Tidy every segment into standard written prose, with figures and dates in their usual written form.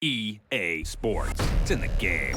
EA Sports. It's in the game.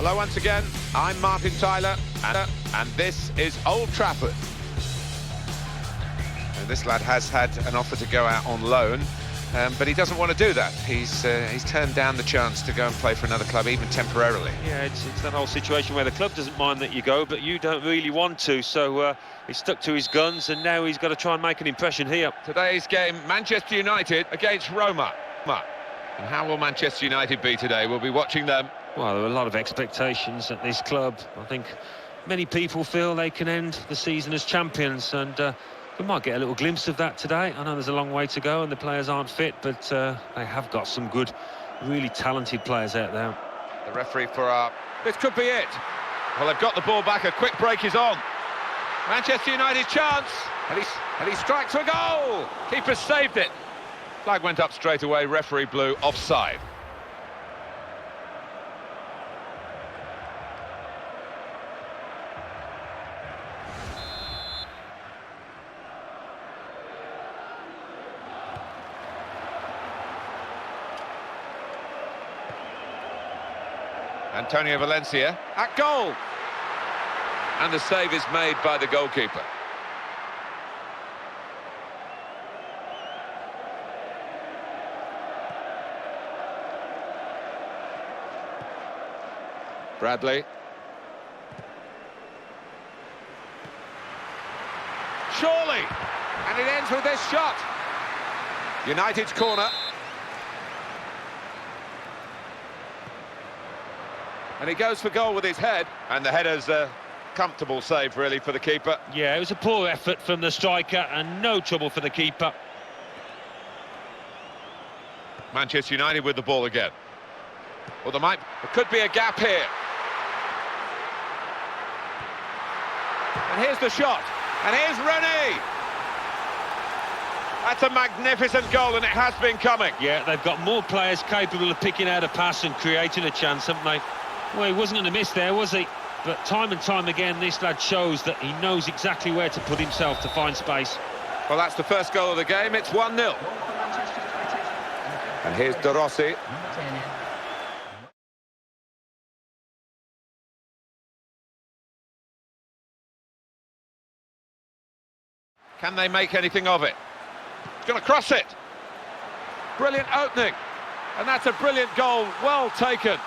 Hello once again, I'm Martin Tyler, and this is Old Trafford. And this lad has had an offer to go out on loan, but he doesn't want to do that. He's turned down the chance to go and play for another club, even temporarily. Yeah, it's that whole situation where the club doesn't mind that you go, but you don't really want to, so he's stuck to his guns, and now he's got to try and make an impression here. Today's game, Manchester United against Roma. And how will Manchester United be today? We'll be watching them. Well, there are a lot of expectations at this club. I think many people feel they can end the season as champions, and we might get a little glimpse of that today. I know there's a long way to go and the players aren't fit, but they have got some good, really talented players out there. The referee for this could be it. Well, they've got the ball back. A quick break is on. Manchester United chance, and he strikes for a goal. Keeper saved it. Flag went up straight away. Referee blew offside. Antonio Valencia at goal, and the save is made by the goalkeeper. Bradley. Surely, and it ends with this shot. United's corner. And he goes for goal with his head, and the header's a comfortable save, really, for the keeper. Yeah, it was a poor effort from the striker, and no trouble for the keeper. Manchester United with the ball again. Well, there could be a gap here. And here's the shot, and here's Rooney. That's a magnificent goal, and it has been coming. Yeah, they've got more players capable of picking out a pass and creating a chance, haven't they? Well, he wasn't going to miss there, was he? But time and time again, this lad shows that he knows exactly where to put himself to find space. Well, that's the first goal of the game. It's 1-0. And here's De Rossi. Can they make anything of it? He's going to cross it. Brilliant opening. And that's a brilliant goal. Well taken.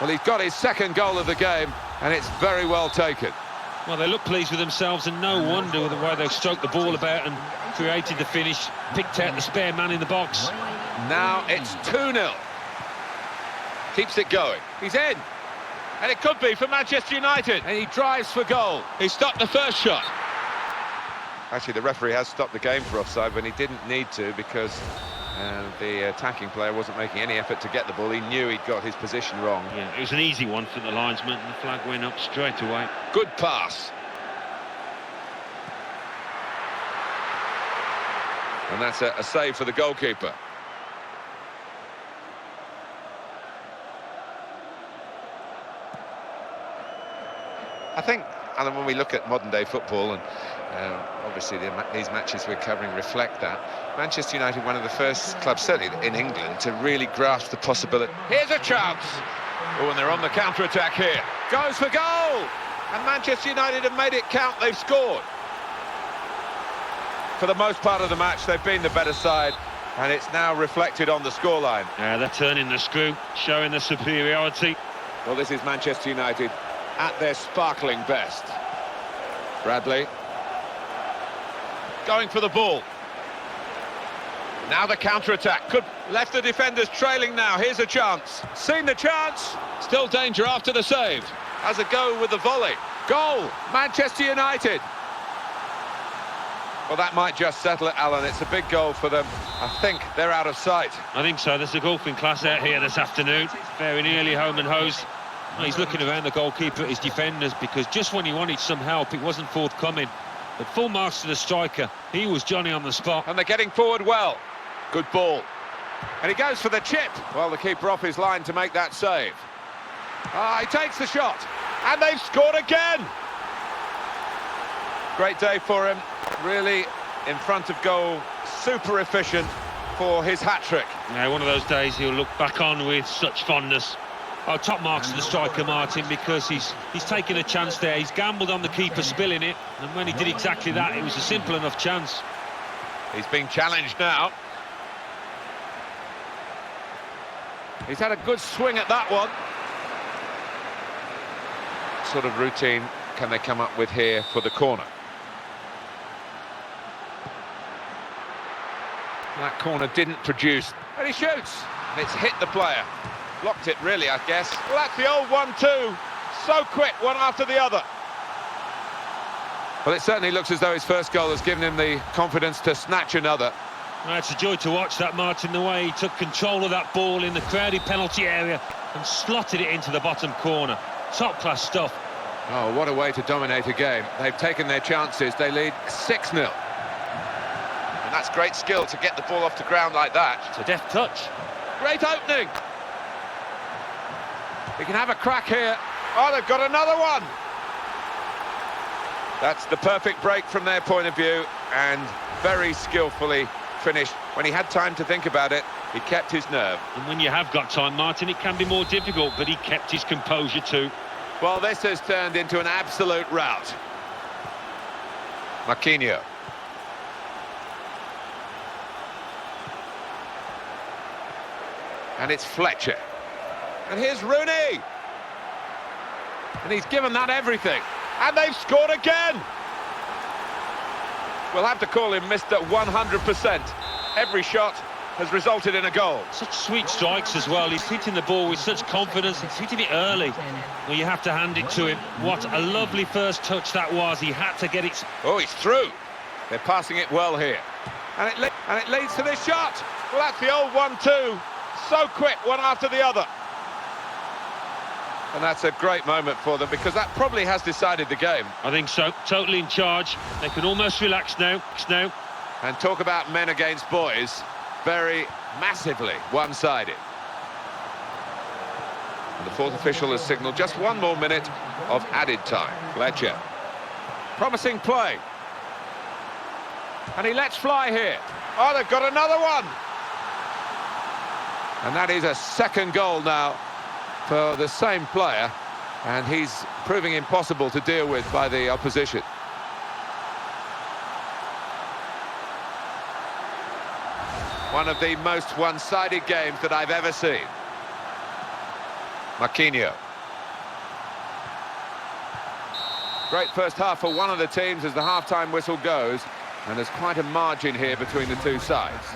Well, he's got his second goal of the game, and it's very well taken. Well, they look pleased with themselves, and no wonder with the way they've stroked the ball about and created the finish, picked out the spare man in the box. Now it's 2-0. Keeps it going. He's in. And it could be for Manchester United. And he drives for goal. He stopped the first shot. Actually, the referee has stopped the game for offside when he didn't need to, because the attacking player wasn't making any effort to get the ball. He knew he'd got his position wrong. Yeah, it was an easy one for the linesman, and the flag went up straight away. Good pass. And that's a save for the goalkeeper. I think, Alan, when we look at modern-day football, and obviously these matches we're covering reflect that, Manchester United, one of the first clubs, certainly in England, to really grasp the possibility. Here's a chance! Oh, and they're on the counter-attack here. Goes for goal! And Manchester United have made it count. They've scored. For the most part of the match, they've been the better side, and it's now reflected on the scoreline. Yeah, they're turning the screw, showing the superiority. Well, this is Manchester United at their sparkling best. Bradley. Going for the ball. Now the counter-attack. Left the defenders trailing now. Here's a chance. Seen the chance. Still danger after the save. Has a go with the volley. Goal! Manchester United. Well, that might just settle it, Alan. It's a big goal for them. I think they're out of sight. I think so. There's a golfing class out here this afternoon. Very nearly home and hosed. Well, he's looking around the goalkeeper at his defenders, because just when he wanted some help, it wasn't forthcoming. But full marks to the striker. He was Johnny on the spot. And they're getting forward well. Good ball. And he goes for the chip. Well, the keeper off his line to make that save. He takes the shot. And they've scored again. Great day for him. Really in front of goal. Super efficient for his hat-trick. Yeah, one of those days he'll look back on with such fondness. Oh, top marks to the striker, Martin, because he's taken a chance there. He's gambled on the keeper spilling it, and when he did exactly that, it was a simple enough chance. He's being challenged now. He's had a good swing at that one. What sort of routine can they come up with here for the corner? That corner didn't produce, and he shoots. And it's hit the player. Blocked it, really, I guess. Well, that's the old 1-2. So quick, one after the other. Well, it certainly looks as though his first goal has given him the confidence to snatch another. Well, it's a joy to watch that, Martin, the way he took control of that ball in the crowded penalty area and slotted it into the bottom corner. Top-class stuff. Oh, what a way to dominate a game. They've taken their chances. They lead 6-0. And that's great skill to get the ball off the ground like that. It's a deft touch. Great opening. He can have a crack here. Oh, they've got another one. That's the perfect break from their point of view, and very skillfully finished. When he had time to think about it, he kept his nerve. And when you have got time, Martin, it can be more difficult, but he kept his composure too. Well, this has turned into an absolute rout. Marquinhos. And it's Fletcher. And here's Rooney. And he's given that everything. And they've scored again. We'll have to call him Mr. 100%. Every shot has resulted in a goal. Such sweet strikes as well. He's hitting the ball with such confidence. He's hitting it early. Well, you have to hand it to him. What a lovely first touch that was. He had to get it. Oh, he's through. They're passing it well here. And it leads to this shot. Well, that's the old 1-2. So quick, one after the other. And that's a great moment for them, because that probably has decided the game. I think so. Totally in charge. They can almost relax now. And talk about men against boys. Very massively one-sided. And the fourth official has signalled just one more minute of added time. Fletcher. Promising play. And he lets fly here. Oh, they've got another one. And that is a second goal now for the same player, and he's proving impossible to deal with by the opposition. One of the most one-sided games that I've ever seen. Marquinhos. Great first half for one of the teams as the half-time whistle goes, and there's quite a margin here between the two sides.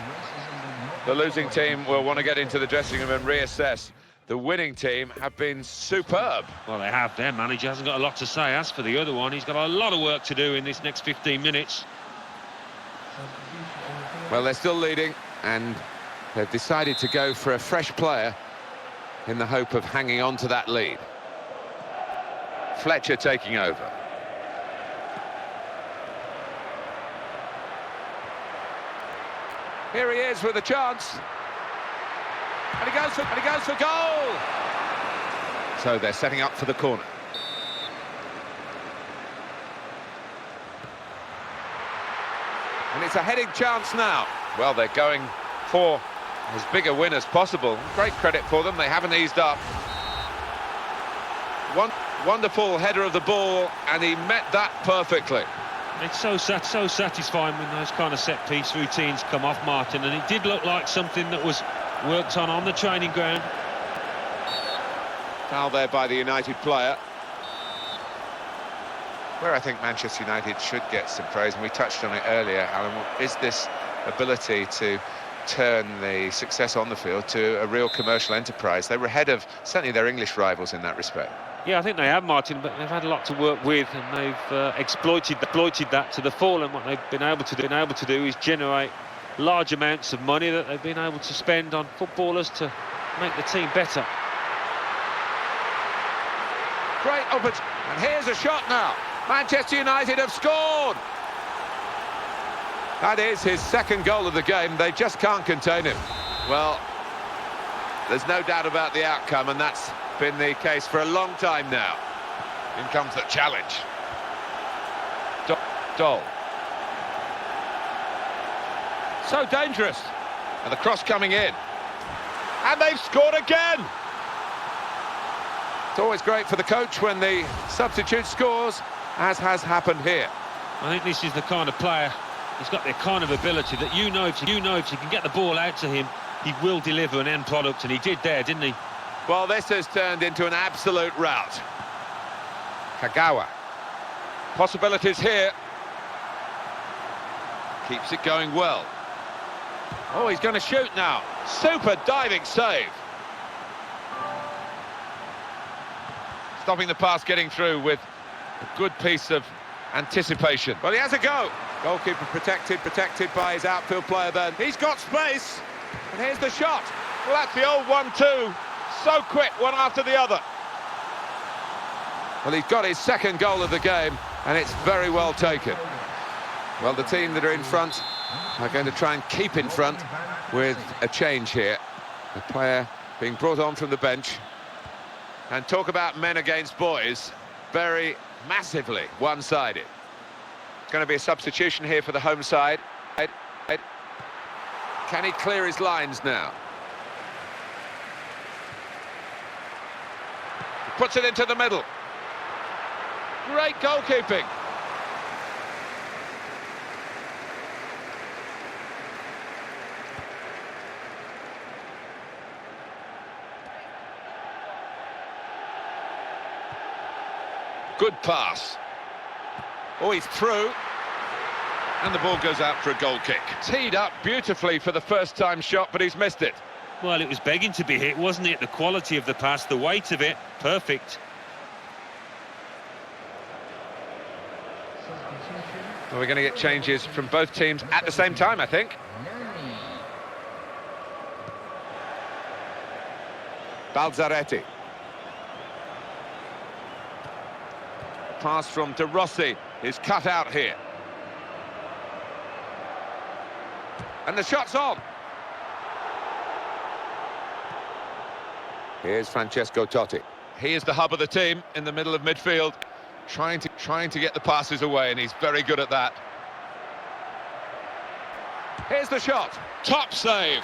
The losing team will want to get into the dressing room and reassess. The winning team have been superb. Well, they have. Their manager hasn't got a lot to say. As for the other one, he's got a lot of work to do in this next 15 minutes. Well, they're still leading, and they've decided to go for a fresh player in the hope of hanging on to that lead. Fletcher taking over. Here he is with a chance. And he goes for goal. So they're setting up for the corner. And it's a heading chance now. Well, they're going for as big a win as possible. Great credit for them. They haven't eased up. One wonderful header of the ball, and he met that perfectly. It's so satisfying when those kind of set-piece routines come off, Martin, and it did look like something that was worked on the training ground. Foul there by the United player. Where I think Manchester United should get some praise, and we touched on it earlier, Alan, is this ability to turn the success on the field to a real commercial enterprise. They were ahead of certainly their English rivals in that respect. Yeah, I think they have, Martin, but they've had a lot to work with, and they've exploited that to the full. And what they've been able to do is generate large amounts of money that they've been able to spend on footballers to make the team better. Great opportunity, and here's a shot now. Manchester United have scored. That is his second goal of the game. They just can't contain him. Well, there's no doubt about the outcome, and that's been the case for a long time now. In comes the challenge. Dole. So dangerous. And the cross coming in. And they've scored again. It's always great for the coach when the substitute scores, as has happened here. I think this is the kind of player who's got the kind of ability that you know if you can get the ball out to him, he will deliver an end product, and he did there, didn't he? Well, this has turned into an absolute rout. Kagawa. Possibilities here. Keeps it going well. Oh, he's going to shoot now. Super diving save. Stopping the pass getting through with a good piece of anticipation. Well, he has a go. Goalkeeper protected by his outfield player then. He's got space. And here's the shot. Well, that's the old 1-2. So quick, one after the other. Well, he's got his second goal of the game, and it's very well taken. Well, the team that are in front are going to try and keep in front with a change here. The player being brought on from the bench. And talk about men against boys, very massively one-sided. It's going to be a substitution here for the home side. Can he clear his lines now? He puts it into the middle. Great goalkeeping. Good pass. Oh, he's through. And the ball goes out for a goal kick. Teed up beautifully for the first-time shot, but he's missed it. Well, it was begging to be hit, wasn't it? The quality of the pass, the weight of it, perfect. Well, we're going to get changes from both teams at the same time, I think. Balzaretti. Pass from De Rossi is cut out here. And the shot's on. Here's Francesco Totti. He is the hub of the team in the middle of midfield, trying to get the passes away, and he's very good at that. Here's the shot. Top save.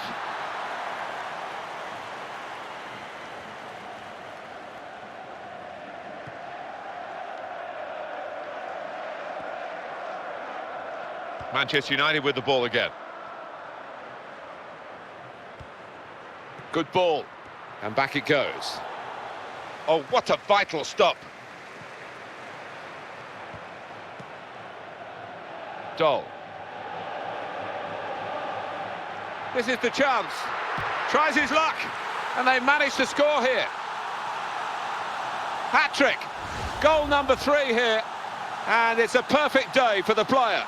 Manchester United with the ball again. Good ball. And back it goes. Oh, what a vital stop. Dole. This is the chance. Tries his luck. And they manage to score here. Hat-trick. Goal number 3 here. And it's a perfect day for the player.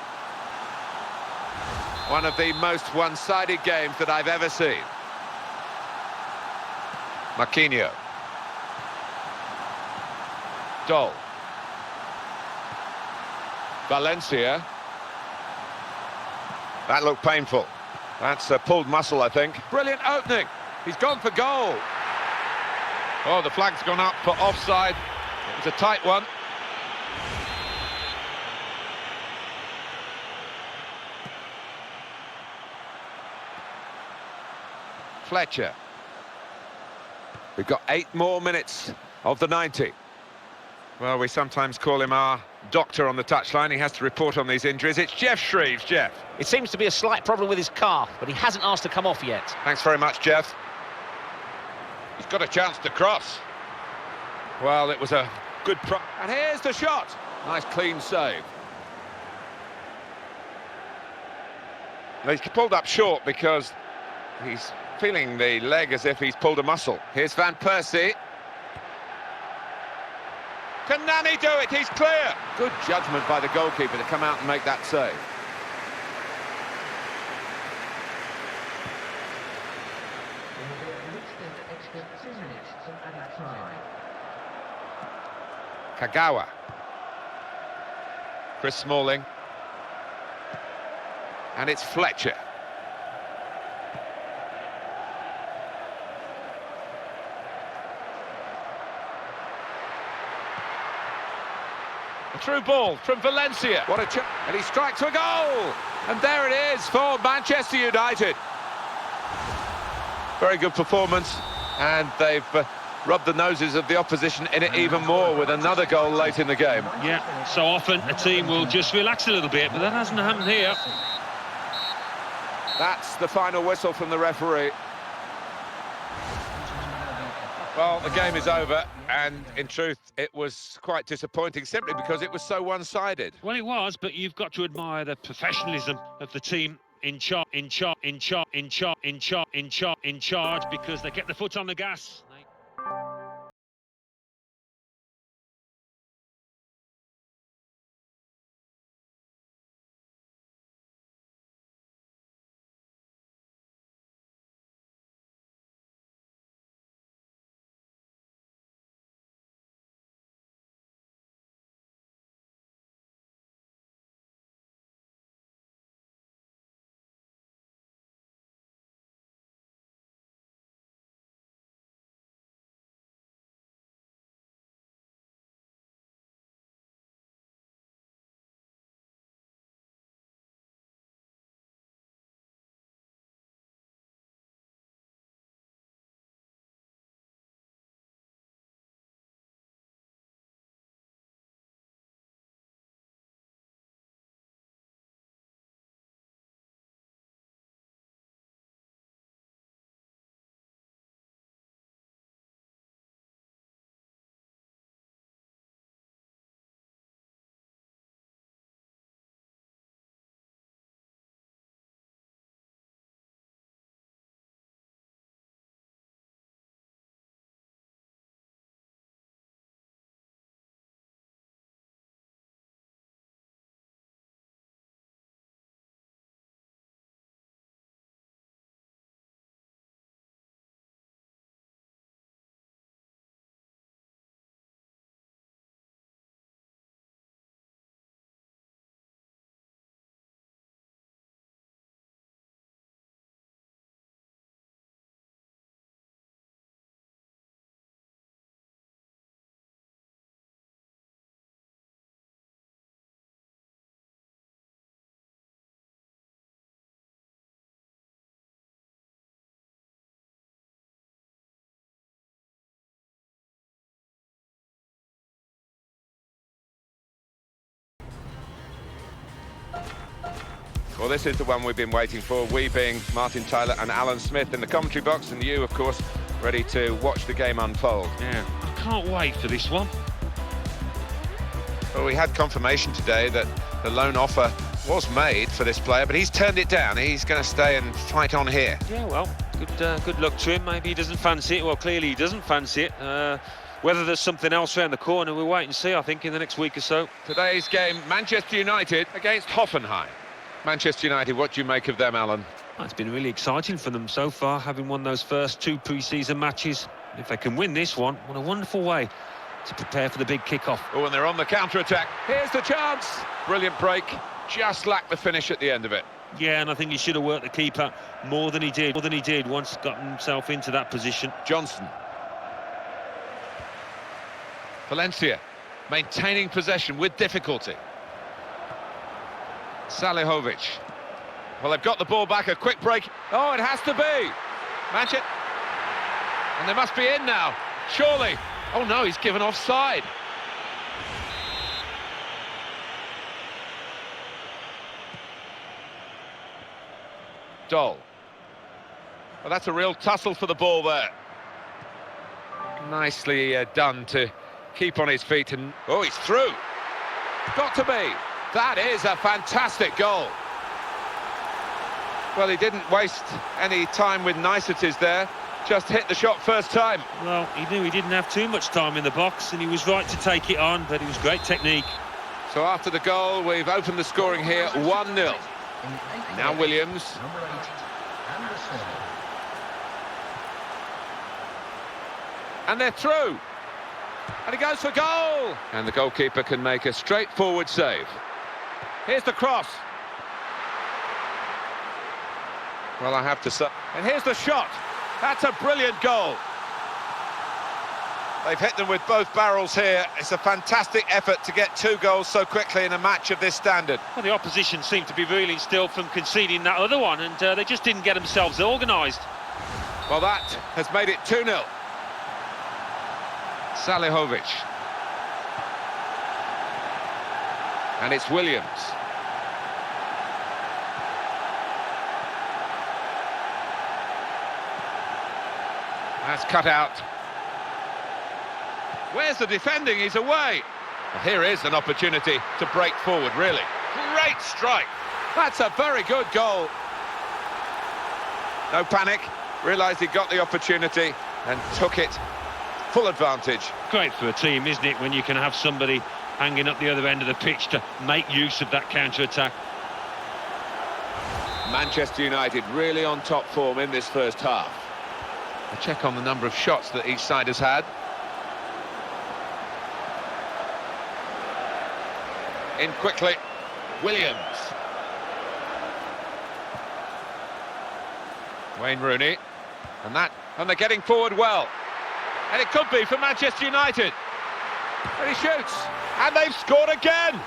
One of the most one-sided games that I've ever seen. Marquinhos. Dole. Valencia. That looked painful. That's a pulled muscle, I think. Brilliant opening. He's gone for goal. Oh, the flag's gone up for offside. It was a tight one. Fletcher. We've got 8 more minutes of the 90. Well, we sometimes call him our doctor on the touchline. He has to report on these injuries. It's Jeff Shreves. Jeff. It seems to be a slight problem with his car, but he hasn't asked to come off yet. Thanks very much, Jeff. He's got a chance to cross. Well, it was a good... And here's the shot. Nice clean save. He's pulled up short because he's feeling the leg as if he's pulled a muscle. Here's Van Persie. Can Nani do it? He's clear. Good judgment by the goalkeeper to come out and make that save. Kagawa. Chris Smalling. And it's Fletcher. A through ball from Valencia. What a chance. And he strikes a goal. And there it is for Manchester United. Very good performance. And they've rubbed the noses of the opposition in it even more with another goal late in the game. Yeah, so often a team will just relax a little bit, but that hasn't happened here. That's the final whistle from the referee. Well, the game is over, and in truth, it was quite disappointing simply because it was so one-sided. Well, it was, but you've got to admire the professionalism of the team in charge, because they kept the foot on the gas. Well, this is the one we've been waiting for, we being Martin Tyler and Alan Smith in the commentary box, and you, of course, ready to watch the game unfold. Yeah, I can't wait for this one. Well, we had confirmation today that the loan offer was made for this player, but he's turned it down. He's going to stay and fight on here. Yeah, well, good luck to him. Maybe he doesn't fancy it. Well, clearly he doesn't fancy it. Whether there's something else around the corner, we'll wait and see, I think, in the next week or so. Today's game, Manchester United against Hoffenheim. Manchester United, what do you make of them, Alan? Well, it's been really exciting for them so far, having won those first two pre-season matches. If they can win this one, what a wonderful way to prepare for the big kick-off. Oh, and they're on the counter-attack. Here's the chance. Brilliant break. Just lacked the finish at the end of it. Yeah, and I think he should have worked the keeper more than he did once got himself into that position. Johnson. Valencia maintaining possession with difficulty. Salihovic. Well, they've got the ball back, a quick break. Oh, it has to be. Manchester. And they must be in now, surely. Oh no, he's given offside. Dole. Well, that's a real tussle for the ball there. Nicely done to keep on his feet, and oh, he's through. Got to be. That is a fantastic goal. Well, he didn't waste any time with niceties there. Just hit the shot first time. Well, he knew he didn't have too much time in the box, and he was right to take it on, but it was great technique. So after the goal, we've opened the scoring here, 1-0. Now Williams. And they're through. And he goes for goal. And the goalkeeper can make a straightforward save. Here's the cross. Well, I have to say. And here's the shot. That's a brilliant goal. They've hit them with both barrels here. It's a fantastic effort to get 2 goals so quickly in a match of this standard. Well, the opposition seemed to be reeling still from conceding that other one, and they just didn't get themselves organised. Well, that has made it 2-0. Salihovic. And it's Williams. That's cut out. Where's the defending? He's away. Well, here is an opportunity to break forward, really. Great strike. That's a very good goal. No panic. Realised he got the opportunity and took it. Full advantage. Great for a team, isn't it, when you can have somebody hanging up the other end of the pitch to make use of that counter-attack. Manchester United really on top form in this first half. A check on the number of shots that each side has had. In quickly, Williams. Wayne Rooney. And they're getting forward well. And it could be for Manchester United. And he shoots. And they've scored again.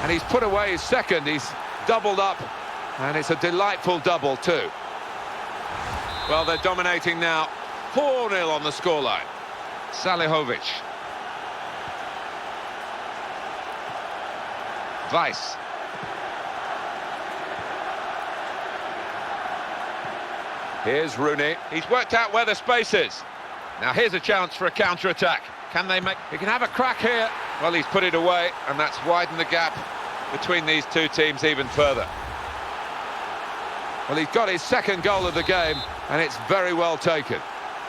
And he's put away his second. He's doubled up. And it's a delightful double too. Well, they're dominating now. 4-0 on the scoreline. Salihovic. Weiss. Here's Rooney. He's worked out where the space is. Now here's a chance for a counter-attack. Can they make... He can have a crack here. Well, he's put it away, and that's widened the gap between these two teams even further. Well, he's got his second goal of the game, and it's very well taken.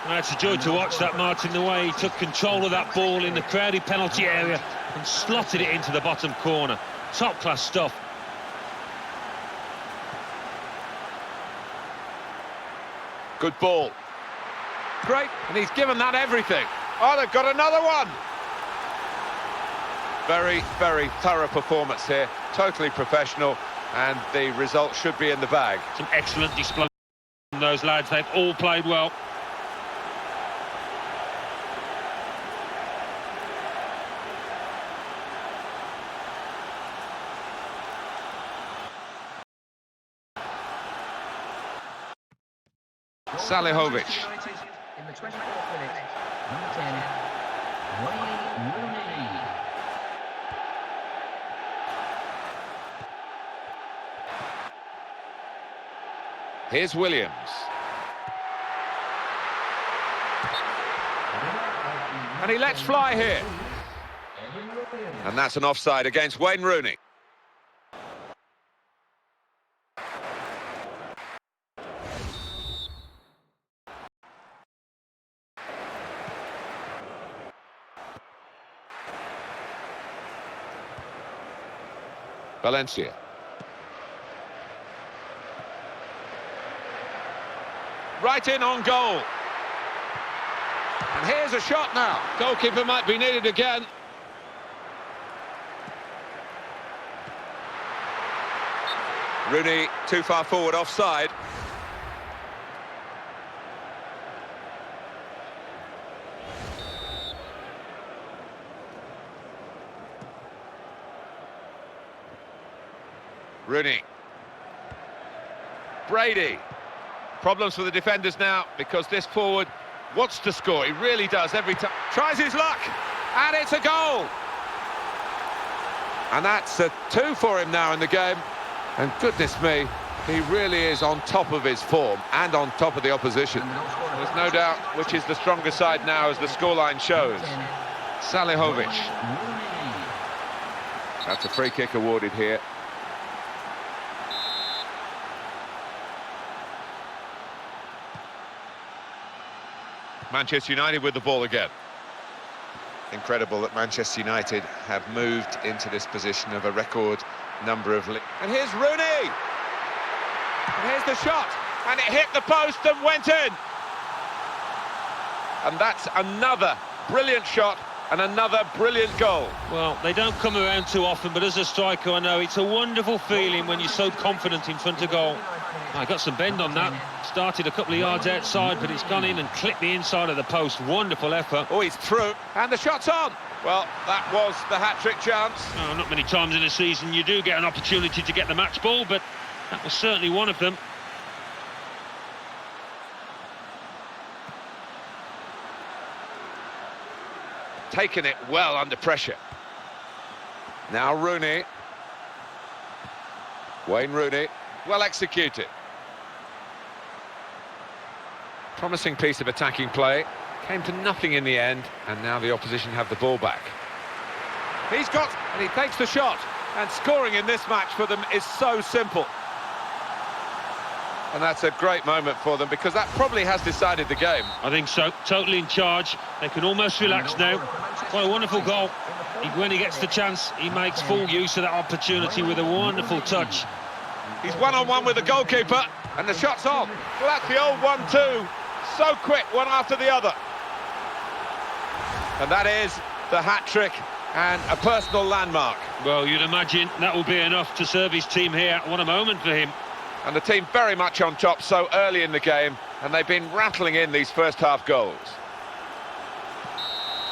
Well, it's a joy to watch that, Martin, the way he took control of that ball in the crowded penalty area and slotted it into the bottom corner. Top-class stuff. Good ball. Great, and he's given that everything. Oh, they've got another one. Very, very thorough performance here. Totally professional, and the result should be in the bag. Some excellent display from those lads. They've all played well. Salihovic. In the 24th minute, number 10, Wayne Rooney. Here's Williams. And he lets fly here. And that's an offside against Wayne Rooney. Valencia. Right in on goal. And here's a shot now. Goalkeeper might be needed again. Rooney too far forward, offside. Rooney. Brady. Problems for the defenders now because this forward wants to score. He really does every time. Tries his luck, and it's a goal. And that's a 2 for him now in the game. And goodness me, he really is on top of his form and on top of the opposition. There's no doubt which is the stronger side now, as the scoreline shows. Salihovic. That's a free kick awarded here. Manchester United with the ball again. Incredible that Manchester United have moved into this position of a record number of... And here's Rooney! And here's the shot! And it hit the post and went in! And that's another brilliant shot and another brilliant goal. Well, they don't come around too often, but as a striker, I know it's a wonderful feeling when you're so confident in front of goal. I got some bend on that. Started a couple of yards outside, but it's gone in and clipped the inside of the post. Wonderful effort. Oh, he's through. And the shot's on. Well, that was the hat-trick chance. Oh, not many times in a season you do get an opportunity to get the match ball, but that was certainly one of them. taken it well under pressure. Now Rooney. Wayne Rooney, well executed. Promising piece of attacking play. Came to nothing in the end, and now the opposition have the ball back. He's got, and he takes the shot. And scoring in this match for them is so simple. And that's a great moment for them, because that probably has decided the game. I think so. Totally in charge. They can almost relax now. What a wonderful goal. When he gets the chance, he makes full use of that opportunity with a wonderful touch. He's one-on-one with the goalkeeper, and the shot's on. Well, that's the old 1-2. So quick, one after the other. And that is the hat-trick and a personal landmark. Well, you'd imagine that will be enough to serve his team here. What a moment for him. And the team very much on top so early in the game, and they've been rattling in these first-half goals.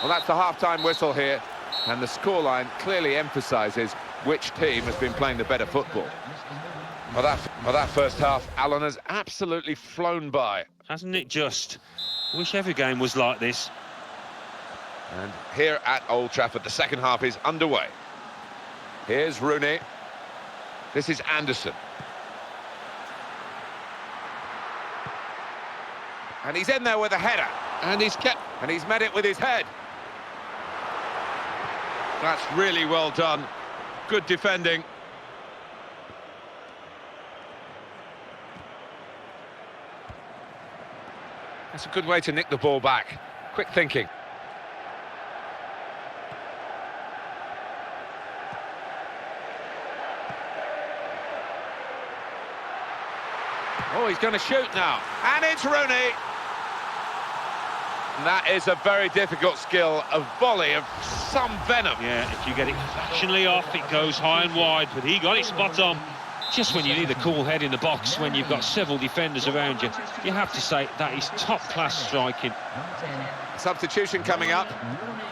Well, that's the half-time whistle here, and the scoreline clearly emphasises which team has been playing the better football. Well, that first half, Alan, has absolutely flown by. Hasn't it just? Wish every game was like this. And here at Old Trafford, the second half is underway. Here's Rooney. This is Anderson. And he's in there with a header. And he's met it with his head. That's really well done. Good defending. That's a good way to nick the ball back. Quick thinking. Oh, he's going to shoot now. And it's Rooney. And that is a very difficult skill, a volley of some venom. Yeah, if you get it fractionally off, it goes high and wide, but he got it spot on. Just when you need a cool head in the box, when you've got several defenders around you, you have to say that is top-class striking. Substitution coming up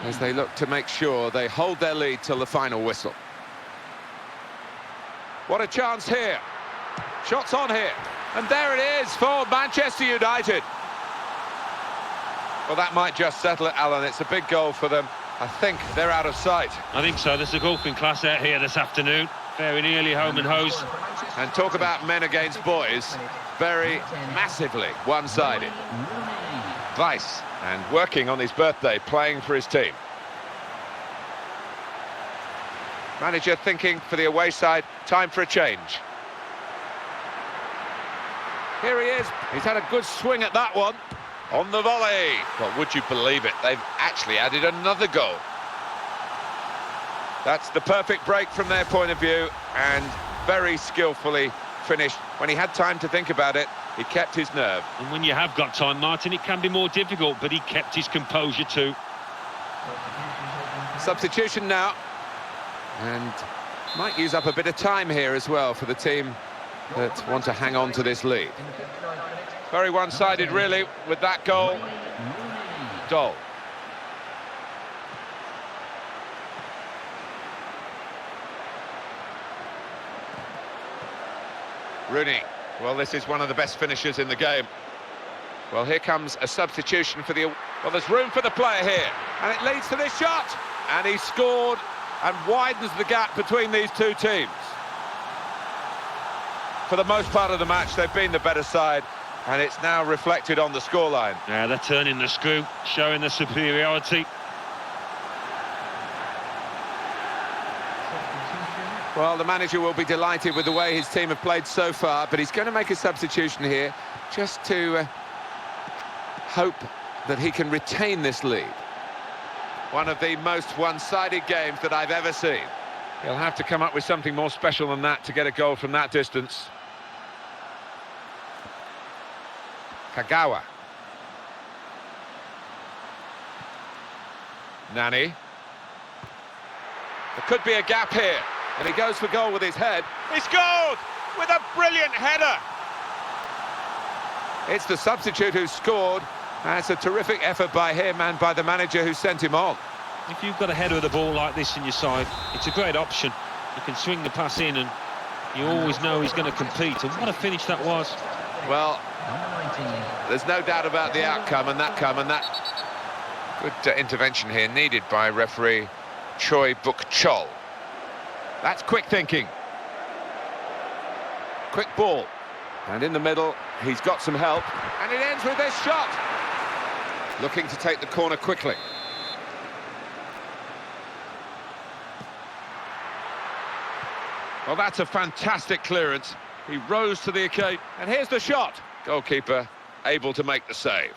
as they look to make sure they hold their lead till the final whistle. What a chance here. Shots on here. And there it is for Manchester United. Well, that might just settle it, Alan. It's a big goal for them. I think they're out of sight. I think so. There's a golfing class out here this afternoon. Very nearly home and hose. And talk about men against boys. Very massively one-sided. Weiss, and working on his birthday, playing for his team. Manager thinking for the away side, time for a change. Here he is. He's had a good swing at that one. On the volley. Well, would you believe it? They've actually added another goal. That's the perfect break from their point of view, and very skillfully finished. When he had time to think about it, he kept his nerve. And when you have got time, Martin, it can be more difficult, but he kept his composure too. Substitution now. And might use up a bit of time here as well for the team that want to hang on to this lead. Very one-sided, really, with that goal. Dole. Rooney. Well, this is one of the best finishers in the game. Well, here comes a substitution for the... Well, there's room for the player here. And it leads to this shot. And he scored and widens the gap between these two teams. For the most part of the match, they've been the better side. And it's now reflected on the scoreline. Yeah, they're turning the screw, showing the superiority. Well, the manager will be delighted with the way his team have played so far, but he's going to make a substitution here just to hope that he can retain this lead. One of the most one-sided games that I've ever seen. He'll have to come up with something more special than that to get a goal from that distance. Kagawa. Nani. There could be a gap here. And he goes for goal with his head. He scored with a brilliant header. It's the substitute who scored. And it's a terrific effort by him and by the manager who sent him on. If you've got a header of the ball like this in your side, it's a great option. You can swing the pass in and you always know he's going to compete. And what a finish that was. Well, there's no doubt about the outcome and that. Good intervention here needed by referee Choi Buk-chol. That's quick thinking. Quick ball. And in the middle, he's got some help. And it ends with this shot. Looking to take the corner quickly. Well, that's a fantastic clearance. He rose to the occasion. And here's the shot. Goalkeeper able to make the save.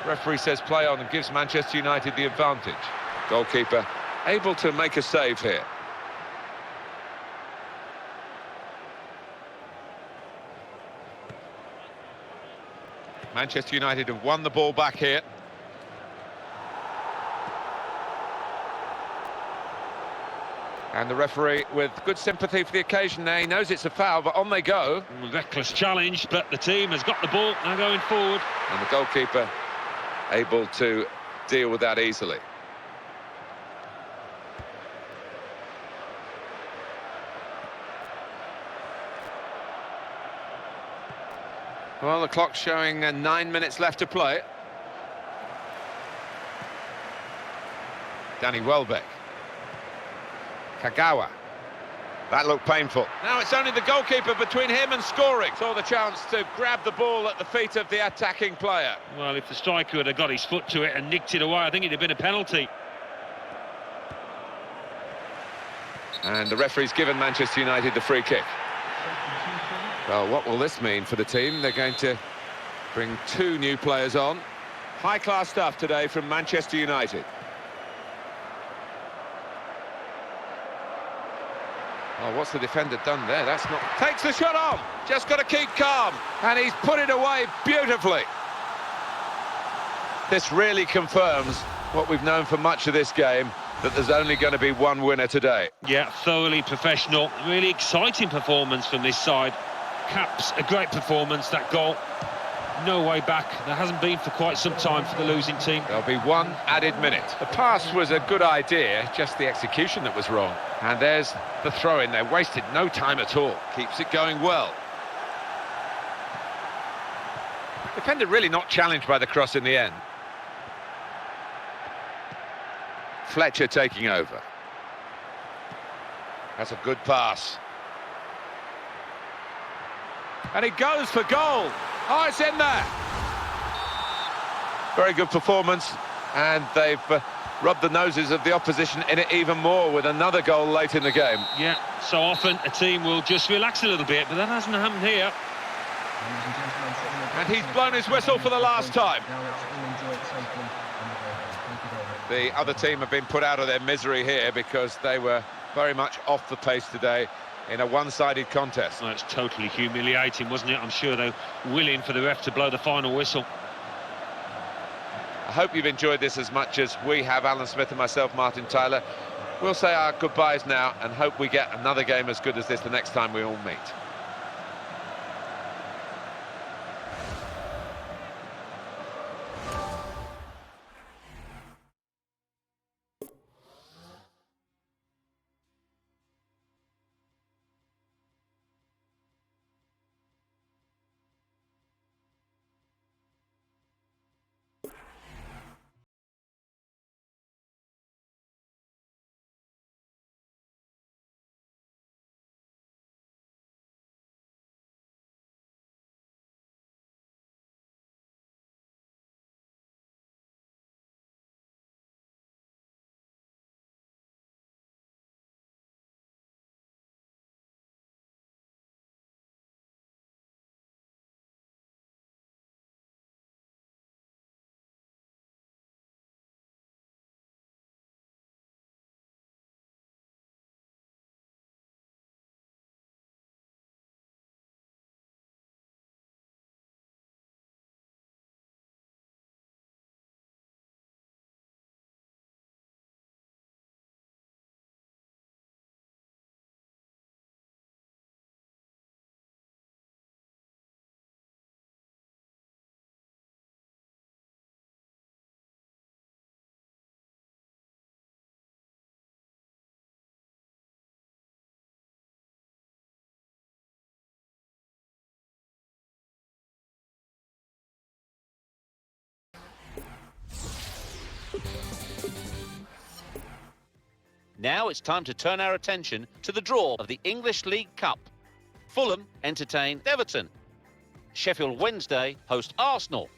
Referee says play on and gives Manchester United the advantage. Goalkeeper able to make a save here. Manchester United have won the ball back here. And the referee with good sympathy for the occasion there. He knows it's a foul, but on they go. Reckless challenge, but the team has got the ball, now going forward. And the goalkeeper able to deal with that easily. Well, the clock's showing 9 minutes left to play. Danny Welbeck. Kagawa. That looked painful. Now it's only the goalkeeper between him and scoring. Saw the chance to grab the ball at the feet of the attacking player. Well, if the striker had got his foot to it and nicked it away, I think it'd have been a penalty. And the referee's given Manchester United the free kick. Well, what will this mean for the team? They're going to bring 2 new players on. High-class stuff today from Manchester United. Oh, what's the defender done there? That's not... Takes the shot on! Just got to keep calm. And he's put it away beautifully. This really confirms what we've known for much of this game, that there's only going to be one winner today. Yeah, thoroughly professional. Really exciting performance from this side. Caps a great performance, that goal. No way back. There hasn't been for quite some time for the losing team. There'll be 1 added minute. The pass was a good idea, just the execution that was wrong. And there's the throw-in. They wasted no time at all. Keeps it going well. Defender really not challenged by the cross in the end. Fletcher taking over. That's a good pass. And he goes for goal. Oh, it's in there. Very good performance. And they've rubbed the noses of the opposition in it even more with another goal late in the game. Yeah, so often a team will just relax a little bit, but that hasn't happened here. And he's blown his whistle for the last time. The other team have been put out of their misery here because they were very much off the pace today in a one-sided contest. Well, it's totally humiliating, wasn't it? I'm sure they're willing for the ref to blow the final whistle. I hope you've enjoyed this as much as we have, Alan Smith and myself, Martin Tyler. We'll say our goodbyes now and hope we get another game as good as this the next time we all meet. Now it's time to turn our attention to the draw of the English League Cup. Fulham entertain Everton. Sheffield Wednesday host Arsenal.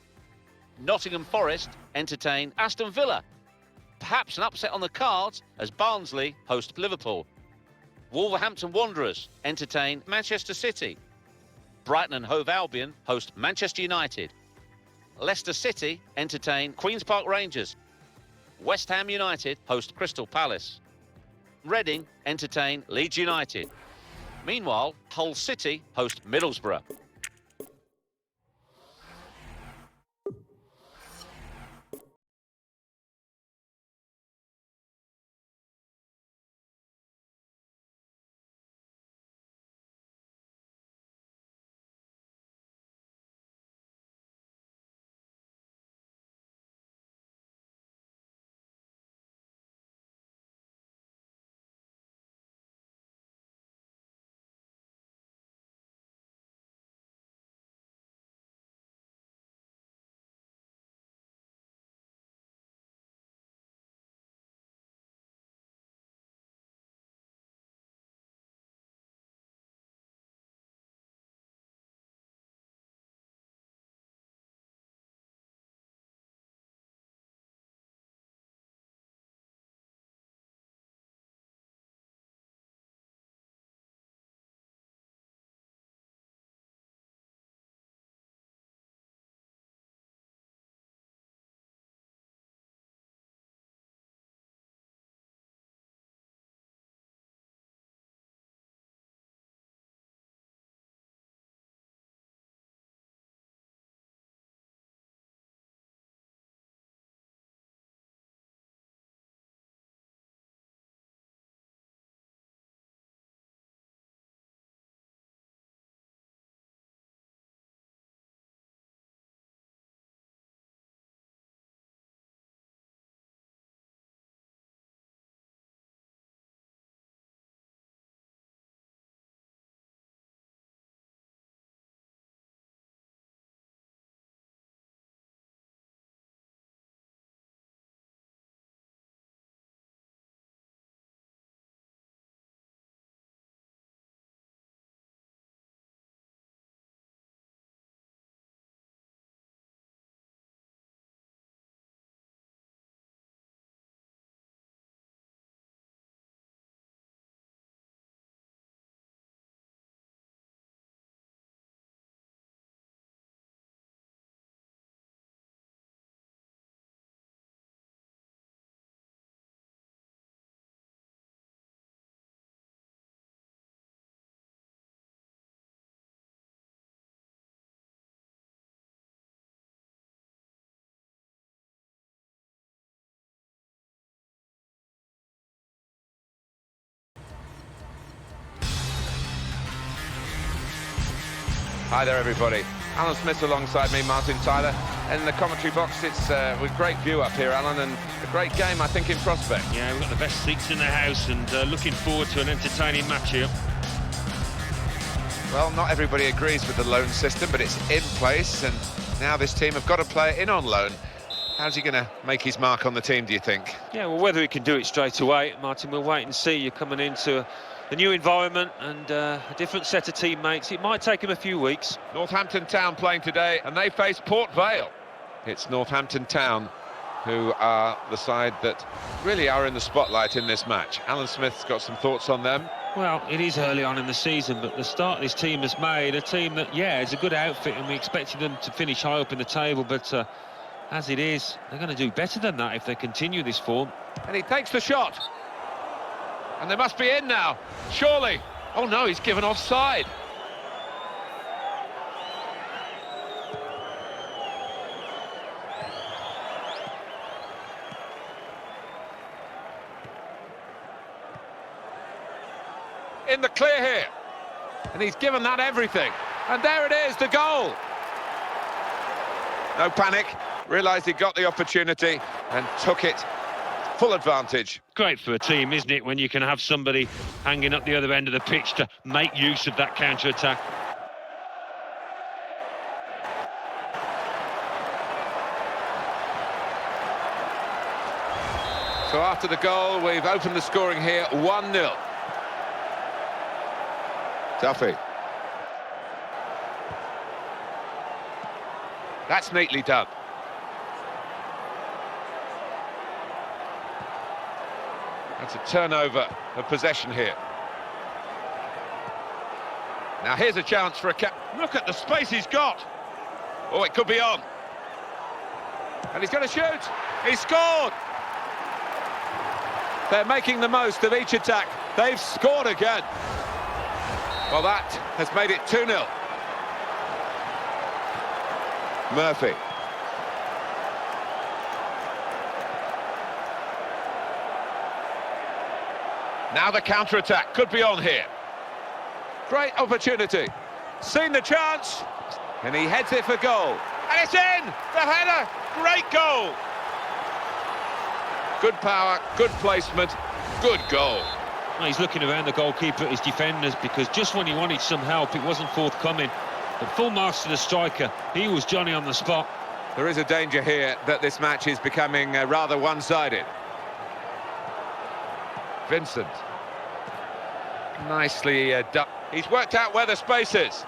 Nottingham Forest entertain Aston Villa. Perhaps an upset on the cards as Barnsley host Liverpool. Wolverhampton Wanderers entertain Manchester City. Brighton and Hove Albion host Manchester United. Leicester City entertain Queen's Park Rangers. West Ham United host Crystal Palace. Reading entertain Leeds United. Meanwhile, Hull City host Middlesbrough. Hi there, everybody. Alan Smith alongside me, Martin Tyler. And in the commentary box, it's with great view up here, Alan, and a great game, I think, in prospect. Yeah, we've got the best seats in the house and looking forward to an entertaining match here. Well, not everybody agrees with the loan system, but it's in place, and now this team have got a player in on loan. How's he going to make his mark on the team, do you think? Yeah, well, whether he can do it straight away, Martin, we'll wait and see. You're coming into a new environment and a different set of teammates. It might take him a few weeks. Northampton Town playing today, and they face Port Vale. It's Northampton Town who are the side that really are in the spotlight in this match. Alan Smith's got some thoughts on them. Well, it is early on in the season, but the start this team has made, a team that, yeah, is a good outfit, and we expected them to finish high up in the table, but as it is, they're going to do better than that if they continue this form. And he takes the shot. And they must be in now, surely. Oh no, he's given offside. In the clear here. And he's given that everything. And there it is, the goal. No panic, realised he got the opportunity and took it. Full advantage. Great for a team, isn't it, when you can have somebody hanging up the other end of the pitch to make use of that counter-attack. So after the goal, we've opened the scoring here, 1-0. Duffy. That's neatly done. That's a turnover of possession here. Now here's a chance for a cap. Look at the space he's got. Oh, it could be on. And he's going to shoot. He scored. They're making the most of each attack. They've scored again. Well, that has made it 2-0. Murphy. Now the counter-attack could be on here. Great opportunity. Seen the chance. And he heads it for goal. And it's in! The header! Great goal! Good power, good placement, good goal. Well, he's looking around the goalkeeper at his defenders because just when he wanted some help, it wasn't forthcoming. But full marks to the striker. He was Johnny on the spot. There is a danger here that this match is becoming rather one-sided. Vincent. Nicely done. He's worked out where the space is.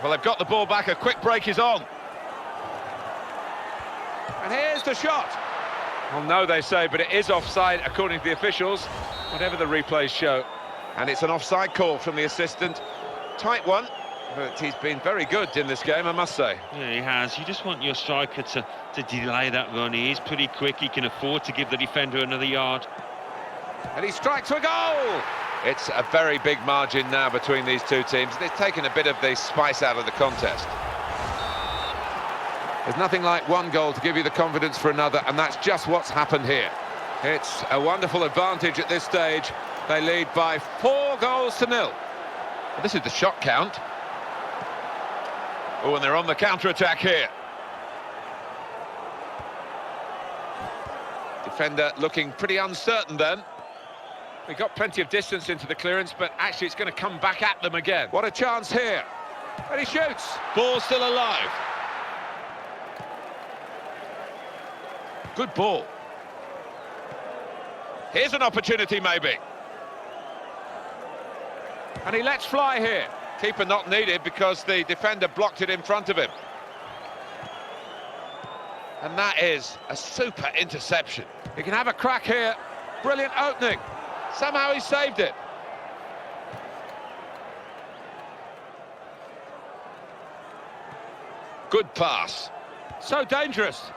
Well, they've got the ball back. A quick break is on. And here's the shot. Well, no, they say, but it is offside according to the officials, whatever the replays show. And it's an offside call from the assistant. Tight one, but he's been very good in this game, I must say. Yeah, he has. You just want your striker to delay that run. He is pretty quick. He can afford to give the defender another yard. And he strikes for goal! It's a very big margin now between these two teams. They've taken a bit of the spice out of the contest. There's nothing like one goal to give you the confidence for another, and that's just what's happened here. It's a wonderful advantage at this stage. They lead by 4-0. Well, this is the shot count. Oh, and they're on the counter-attack here. Defender looking pretty uncertain then. They got plenty of distance into the clearance, but actually it's going to come back at them again. What a chance here. And he shoots. Ball still alive. Good ball. Here's an opportunity, maybe. And he lets fly here. Keeper not needed because the defender blocked it in front of him. And that is a super interception. He can have a crack here. Brilliant opening. Somehow he saved it. Good pass. So dangerous.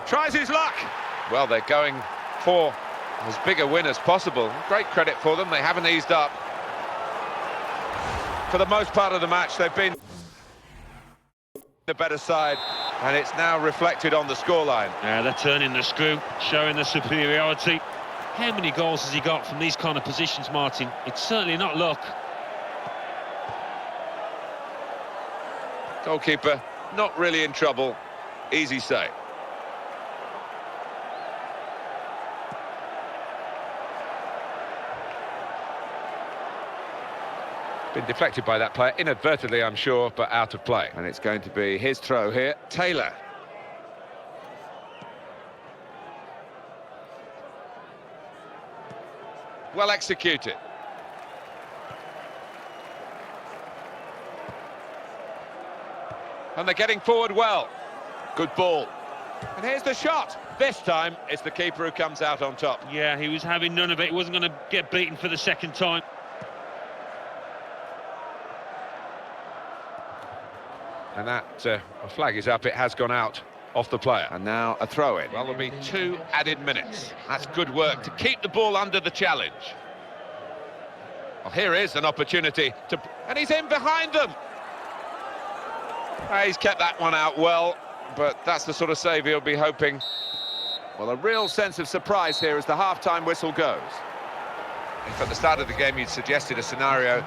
Tries his luck. Well, they're going for as big a win as possible. Great credit for them. They haven't eased up. For the most part of the match, they've been the better side, and it's now reflected on the scoreline. Yeah, they're turning the screw, showing the superiority. How many goals has he got from these kind of positions, Martin? It's certainly not luck. Goalkeeper not really in trouble. Easy save. Been deflected by that player, inadvertently I'm sure, but out of play. And it's going to be his throw here. Taylor. Well executed. And they're getting forward well. Good ball. And here's the shot. This time it's the keeper who comes out on top. Yeah, he was having none of it. He wasn't going to get beaten for the second time. And that flag is up. It has gone out off the player. And now a throw-in. Well, there'll be 2 added minutes. That's good work to keep the ball under the challenge. Well, here is an opportunity to... And he's in behind them. He's kept that one out well, but that's the sort of save he'll be hoping. Well, a real sense of surprise here as the half-time whistle goes. If at the start of the game you'd suggested a scenario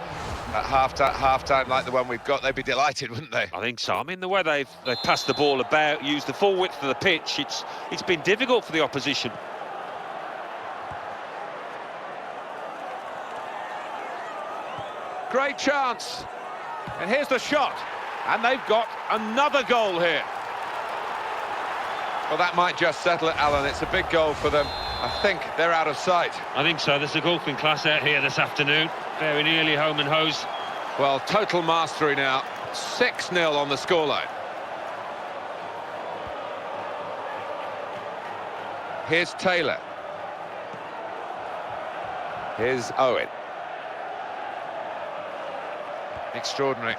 at half-time like the one we've got, they'd be delighted, wouldn't they? I think so. I mean, the way they've passed the ball about, used the full width of the pitch, it's been difficult for the opposition. Great chance. And here's the shot. And they've got another goal here. Well, that might just settle it, Alan. It's a big goal for them. I think they're out of sight. I think so. There's a golfing class out here this afternoon. Very nearly home and hose. Well, total mastery now. 6-0 on the scoreline. Here's Taylor. Here's Owen. Extraordinary.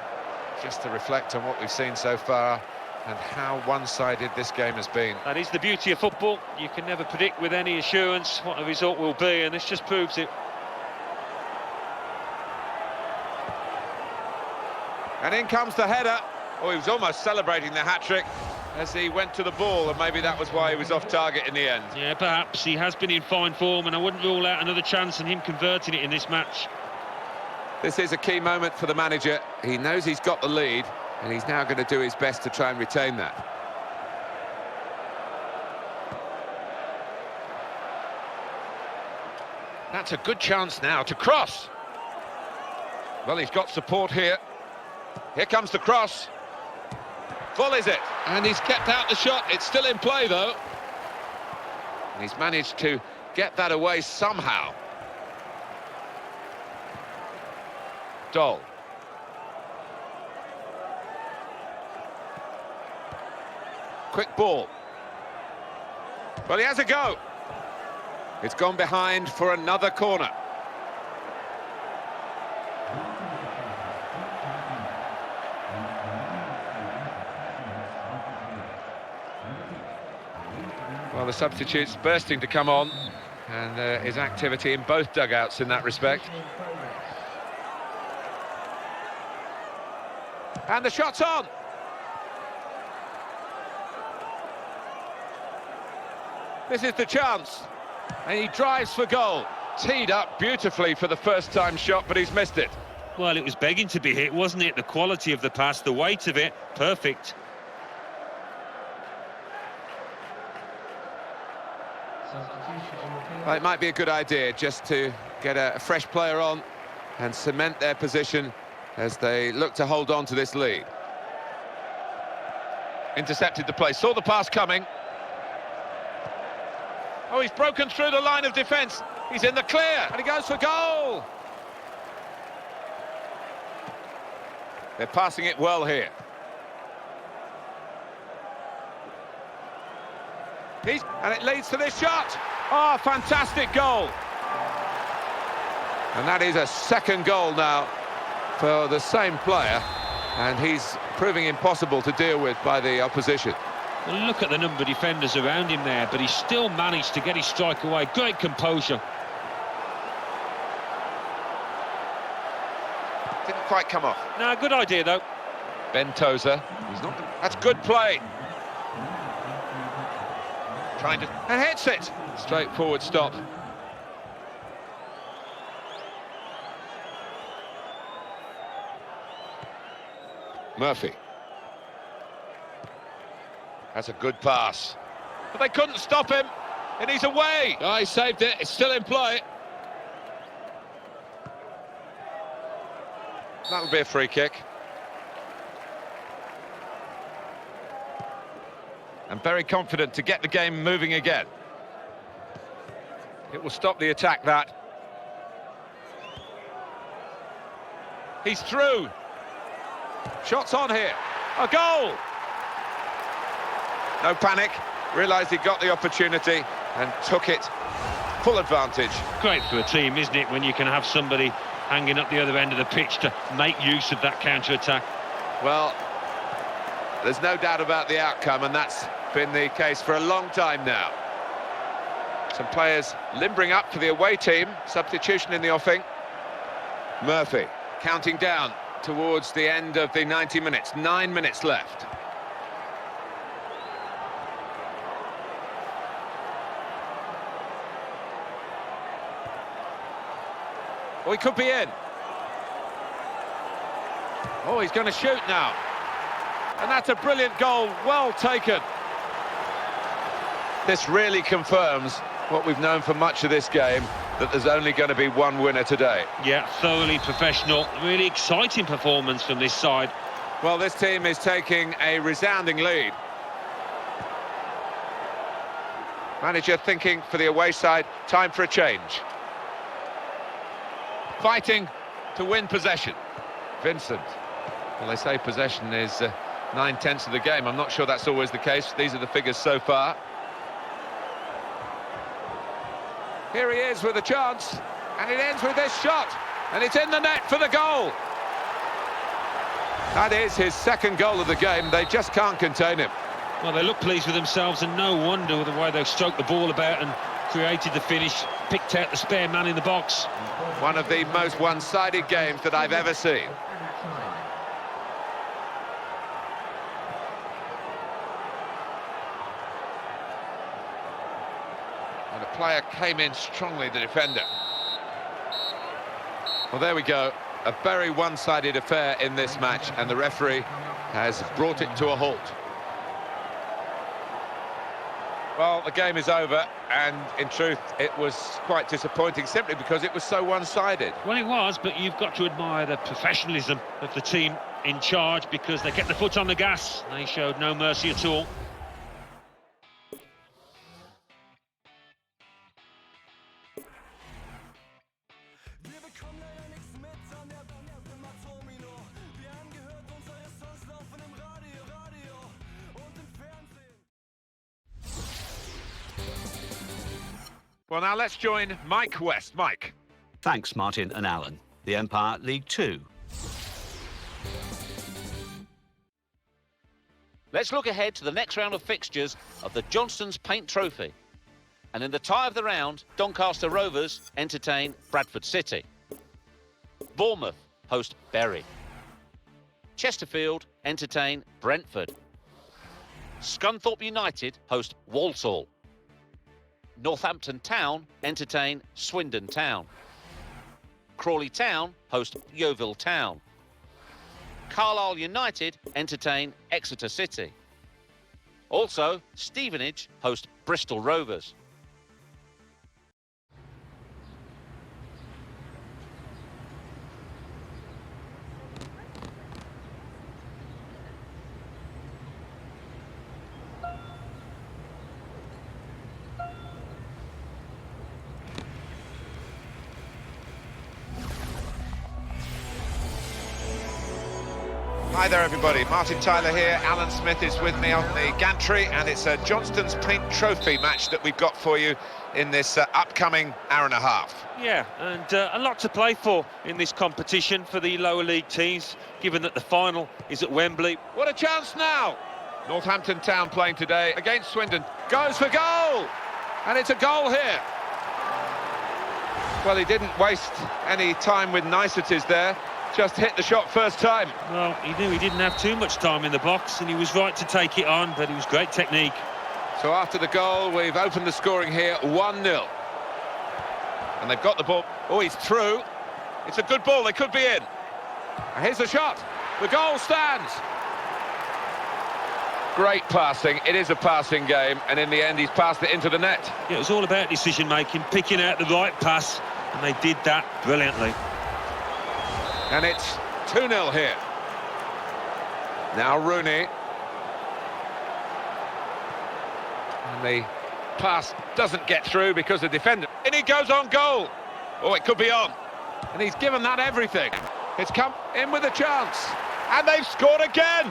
Just to reflect on what we've seen so far and how one-sided this game has been. That is the beauty of football. You can never predict with any assurance what the result will be, and this just proves it. And in comes the header. Oh, he was almost celebrating the hat-trick as he went to the ball, and maybe that was why he was off target in the end. Yeah, perhaps. He has been in fine form, and I wouldn't rule out another chance and him converting it in this match. This is a key moment for the manager. He knows he's got the lead, and he's now going to do his best to try and retain that. That's a good chance now to cross. Well, he's got support here. Here comes the cross. Full is it? And he's kept out the shot. It's still in play, though. And he's managed to get that away somehow. Dole. Quick ball. Well, he has a go. It's gone behind for another corner. Well, the substitute's bursting to come on, and there is activity in both dugouts in that respect. And the shot's on. This is the chance. And he drives for goal. Teed up beautifully for the first-time shot, but he's missed it. Well, it was begging to be hit, wasn't it? The quality of the pass, the weight of it, perfect. Well, it might be a good idea just to get a fresh player on and cement their position as they look to hold on to this lead. Intercepted the play, saw the pass coming. Oh, he's broken through the line of defence. He's in the clear, and he goes for goal. They're passing it well here. And it leads to this shot. Oh, fantastic goal. And that is a second goal now for the same player, and he's proving impossible to deal with by the opposition. Well, look at the number of defenders around him there, but he still managed to get his strike away. Great composure. Didn't quite come off. No, good idea, though. Ben Tozer. That's good play. Trying to... and hits it. Straightforward stop. Murphy. That's a good pass. But they couldn't stop him, and he's away. Oh, he saved it. It's still in play. That'll be a free kick. And very confident to get the game moving again. It will stop the attack, that. He's through. Shots on here. A goal! No panic. Realised he got the opportunity and took it. Full advantage. Great for a team, isn't it, when you can have somebody hanging up the other end of the pitch to make use of that counter-attack. Well, there's no doubt about the outcome, and that's been the case for a long time now. Some players limbering up for the away team. Substitution in the offing. Murphy counting down towards the end of the 90 minutes. 9 minutes left. Oh, he could be in. Oh, he's going to shoot now. And that's a brilliant goal, well taken. This really confirms what we've known for much of this game, that there's only going to be one winner today. Yeah, thoroughly professional, really exciting performance from this side. Well, this team is taking a resounding lead. Manager thinking for the away side, time for a change. Fighting to win possession. Vincent. Well, they say possession is 9/10 of the game. I'm not sure that's always the case. These are the figures so far. Here he is with a chance, and it ends with this shot, and it's in the net for the goal. That is his second goal of the game. They just can't contain him. Well, they look pleased with themselves, and no wonder with the way they've stroked the ball about and created the finish, picked out the spare man in the box. One of the most one-sided games that I've ever seen. And the player came in strongly, the defender. Well, there we go. A very one-sided affair in this match, and the referee has brought it to a halt. Well, the game is over, and in truth, it was quite disappointing, simply because it was so one-sided. Well, it was, but you've got to admire the professionalism of the team in charge, because they kept the foot on the gas. They showed no mercy at all. Well, now let's join Mike West. Mike. Thanks, Martin and Alan. The Empire League 2. Let's look ahead to the next round of fixtures of the Johnston's Paint Trophy. And in the tie of the round, Doncaster Rovers entertain Bradford City. Bournemouth host Bury. Chesterfield entertain Brentford. Scunthorpe United host Walsall. Northampton Town entertain Swindon Town. Crawley Town host Yeovil Town. Carlisle United entertain Exeter City. Also, Stevenage host Bristol Rovers. Hi there, everybody. Martin Tyler here. Alan Smith is with me on the gantry, and it's a Johnston's Paint Trophy match that we've got for you in this upcoming hour and a half. Yeah, and a lot to play for in this competition for the lower league teams, given that the final is at Wembley. What a chance now! Northampton Town playing today against Swindon. Goes for goal! And it's a goal here. Well, he didn't waste any time with niceties there. Just hit the shot first time. Well, he knew he didn't have too much time in the box, and he was right to take it on, but it was great technique. So after the goal, we've opened the scoring here, 1-0. And they've got the ball. Oh, he's through. It's a good ball, they could be in. And here's the shot. The goal stands. Great passing. It is a passing game, and in the end, he's passed it into the net. Yeah, it was all about decision-making, picking out the right pass, and they did that brilliantly. And it's 2-0 here. Now Rooney. And the pass doesn't get through because the defender... And he goes on goal. Oh, it could be on. And he's given that everything. It's come in with a chance. And they've scored again.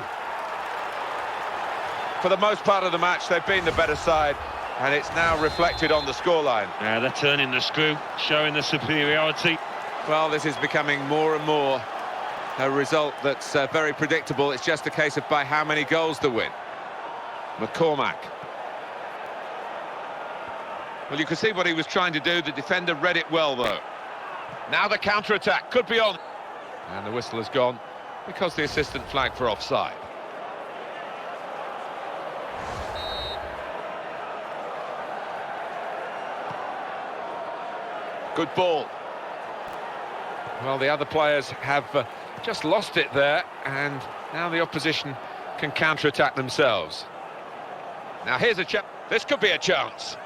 For the most part of the match, they've been the better side. And it's now reflected on the scoreline. Yeah, they're turning the screw, showing the superiority. Well, this is becoming more and more a result that's very predictable. It's just a case of by how many goals they win. McCormack. Well, you can see what he was trying to do. The defender read it well, though. Now the counter-attack could be on. And the whistle has gone because the assistant flagged for offside. Good ball. Well, the other players have just lost it there, and now the opposition can counter-attack themselves. Now here's a chance. This could be a chance.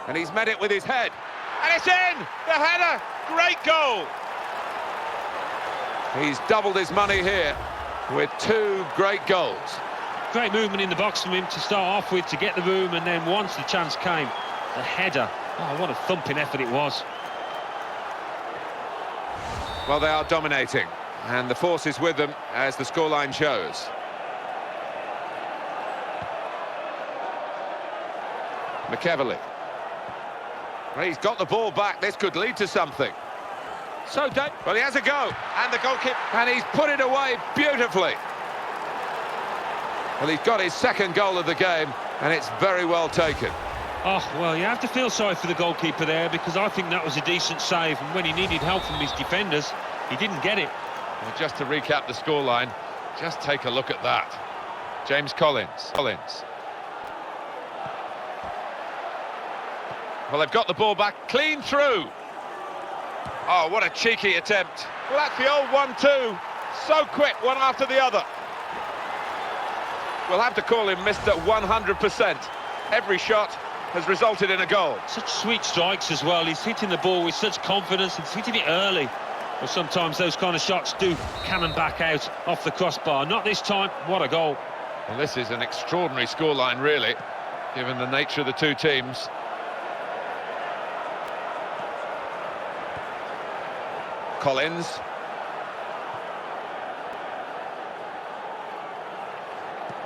And he's met it with his head. And it's in! The header! Great goal! He's doubled his money here with 2 great goals. Great movement in the box from him to start off with, to get the room, and then once the chance came, the header. Oh, what a thumping effort it was. Well, they are dominating, and the force is with them, as the scoreline shows. McEverley. Well, he's got the ball back. This could lead to something. Well, he has a go, and the goalkeeper, and he's put it away beautifully. Well, he's got his second goal of the game, and it's very well taken. Oh, well, you have to feel sorry for the goalkeeper there, because I think that was a decent save, and when he needed help from his defenders, he didn't get it. Well, just to recap the scoreline, just take a look at that. James Collins. Well, they've got the ball back, clean through. Oh, what a cheeky attempt. Well, that's the old 1-2. So quick, one after the other. We'll have to call him Mr. 100%. Every shot has resulted in a goal. Such sweet strikes as well. He's hitting the ball with such confidence. He's hitting it early. Well, sometimes those kind of shots do cannon back out off the crossbar. Not this time. What a goal. Well, this is an extraordinary scoreline, really, given the nature of the two teams. Collins.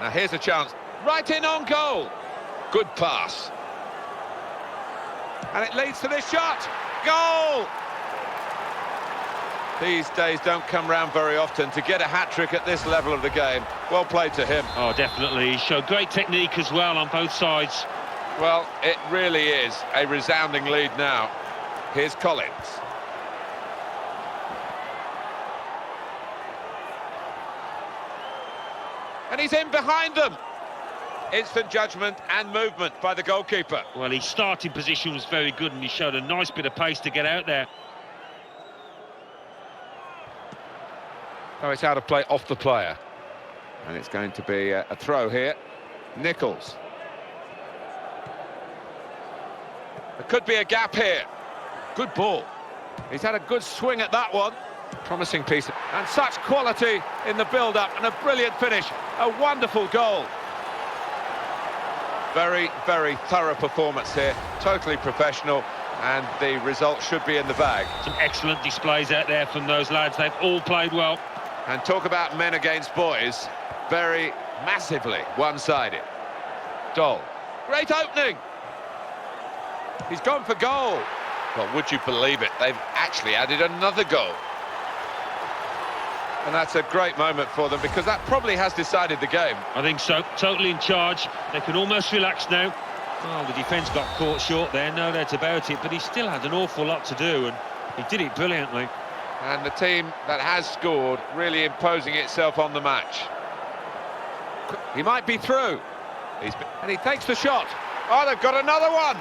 Now here's a chance. Right in on goal. Good pass. And it leads to this shot. Goal! These days don't come round very often. To get a hat-trick at this level of the game, well played to him. Oh, definitely. He showed great technique as well on both sides. Well, it really is a resounding lead now. Here's Collins. And he's in behind them. Instant judgment and movement by the goalkeeper. Well, his starting position was very good, and he showed a nice bit of pace to get out there. Oh, it's out of play off the player. And it's going to be a throw here. Nichols. There could be a gap here. Good ball. He's had a good swing at that one. Promising piece. And such quality in the build-up, and a brilliant finish. A wonderful goal. Very, very thorough performance here. Totally professional, and the result should be in the bag. Some excellent displays out there from those lads. They've all played well. And talk about men against boys. Very massively one-sided. Dole. Great opening. He's gone for goal. Well, would you believe it? They've actually added another goal. And that's a great moment for them, because that probably has decided the game. I think so. Totally in charge. They can almost relax now. Well, the defence got caught short there, no doubt about it, but he still had an awful lot to do, and he did it brilliantly. And the team that has scored really imposing itself on the match. He might be through. And he takes the shot. Oh, they've got another one.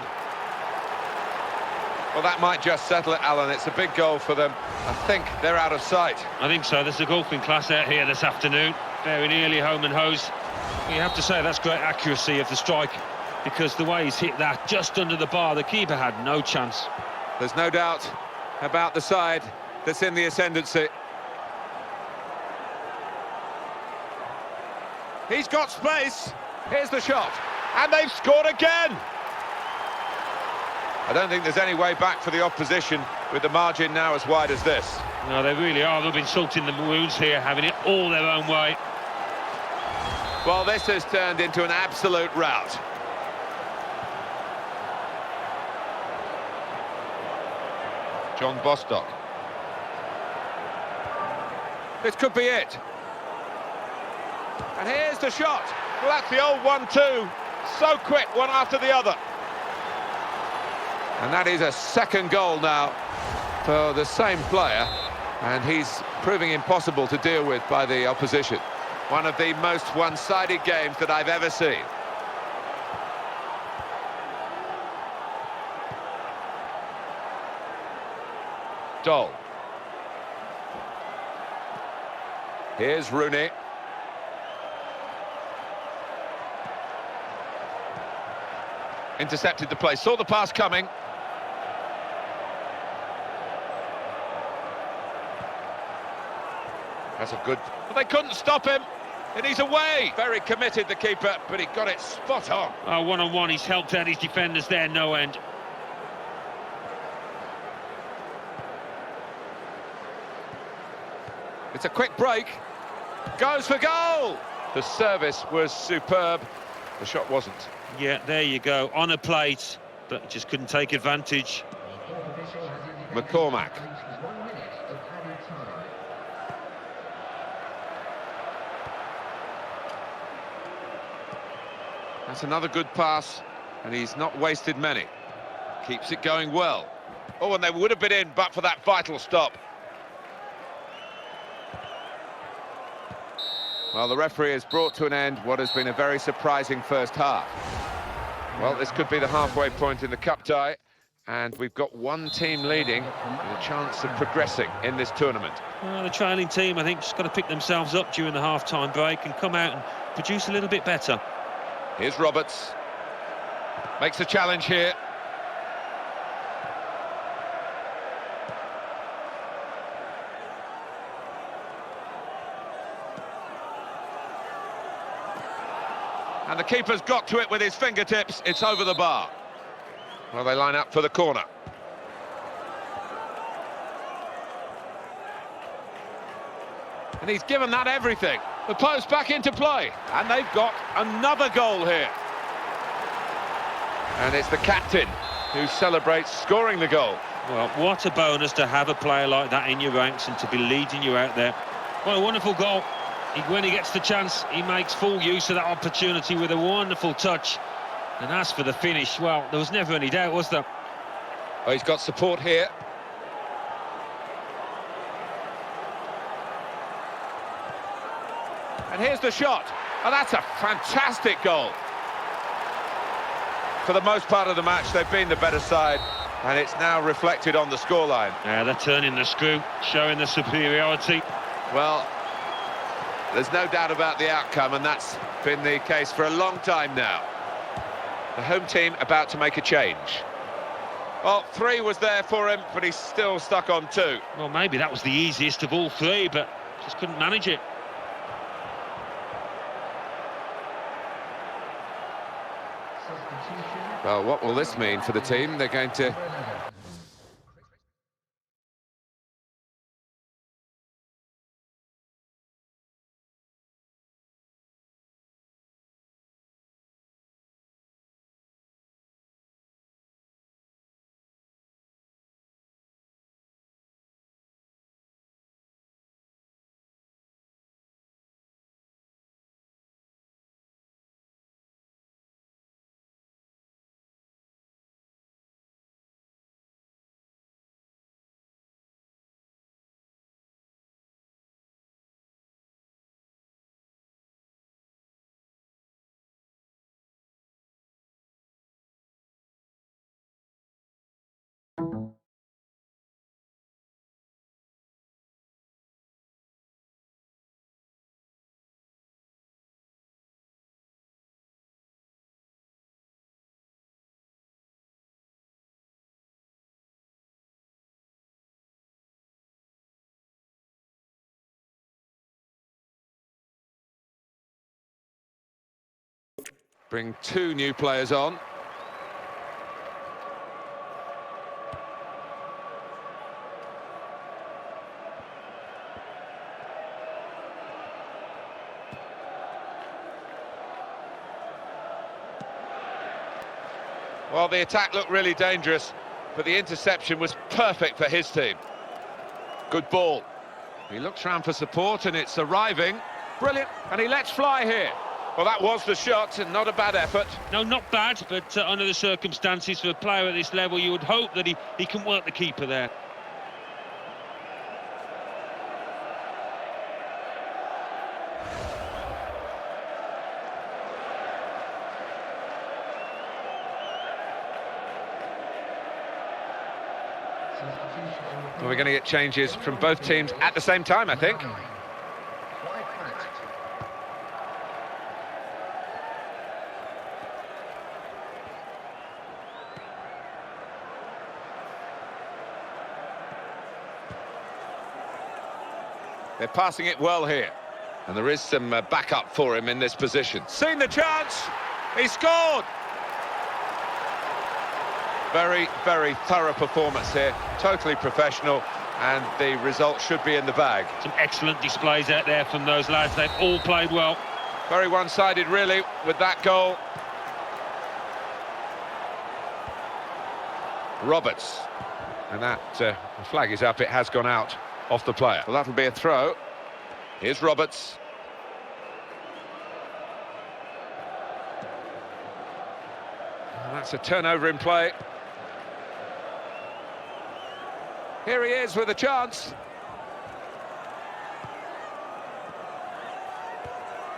Well, that might just settle it, Alan. It's a big goal for them. I think they're out of sight. I think so. There's a golfing class out here this afternoon. Very nearly home and hose. You have to say that's great accuracy of the strike, because the way he's hit that just under the bar, the keeper had no chance. There's no doubt about the side that's in the ascendancy. He's got space. Here's the shot. And they've scored again. I don't think there's any way back for the opposition with the margin now as wide as this. No, they really are. They've been salting the wounds here, having it all their own way. Well, this has turned into an absolute rout. John Bostock. This could be it. And here's the shot. Well, that's the old 1-2. So quick, one after the other. And that is a second goal now for the same player, and he's proving impossible to deal with by the opposition. One of the most one-sided games that I've ever seen. Dole. Here's Rooney. Intercepted the play, saw the pass coming. That's a good... But they couldn't stop him. And he's away. Very committed, the keeper, but he got it spot on. Oh, one-on-one, he's helped out his defenders there, no end. It's a quick break. Goes for goal. The service was superb. The shot wasn't. Yeah, there you go, on a plate, but just couldn't take advantage. McCormack. That's another good pass, and he's not wasted many. Keeps it going well. Oh, and they would have been in, but for that vital stop. Well, the referee has brought to an end what has been a very surprising first half. Well, this could be the halfway point in the cup tie, and we've got one team leading with a chance of progressing in this tournament. Well, the trailing team, I think, just got to pick themselves up during the half-time break and come out and produce a little bit better. Here's Roberts. Makes a challenge here. And the keeper's got to it with his fingertips. It's over the bar. Well, they line up for the corner. And he's given that everything. The post back into play. And they've got another goal here. And it's the captain who celebrates scoring the goal. Well, what a bonus to have a player like that in your ranks and to be leading you out there. What a wonderful goal. When he gets the chance, he makes full use of that opportunity with a wonderful touch. And as for the finish, well, there was never any doubt, was there? Oh, he's got support here. And here's the shot. Oh, that's a fantastic goal. For the most part of the match, they've been the better side, and it's now reflected on the scoreline. Yeah, they're turning the screw, showing the superiority. Well, there's no doubt about the outcome, and that's been the case for a long time now. The home team about to make a change. Well, 3 was there for him, but he's still stuck on 2. Well, maybe that was the easiest of all 3, but just couldn't manage it. Well, what will this mean for the team? They're going to... bring 2 new players on. Well, the attack looked really dangerous, but the interception was perfect for his team. Good ball. He looks round for support, and it's arriving. Brilliant, and he lets fly here. Well, that was the shot, and not a bad effort. No, not bad, but under the circumstances for a player at this level, you would hope that he can work the keeper there. Well, we're going to get changes from both teams at the same time, I think. They're passing it well here. And there is some backup for him in this position. Seen the chance. He scored. Very, very thorough performance here. Totally professional. And the result should be in the bag. Some excellent displays out there from those lads. They've all played well. Very one-sided, really, with that goal. Roberts. And that flag is up. It has gone out off the player. Well, that'll be a throw. Here's Roberts. And that's a turnover in play. Here he is with a chance.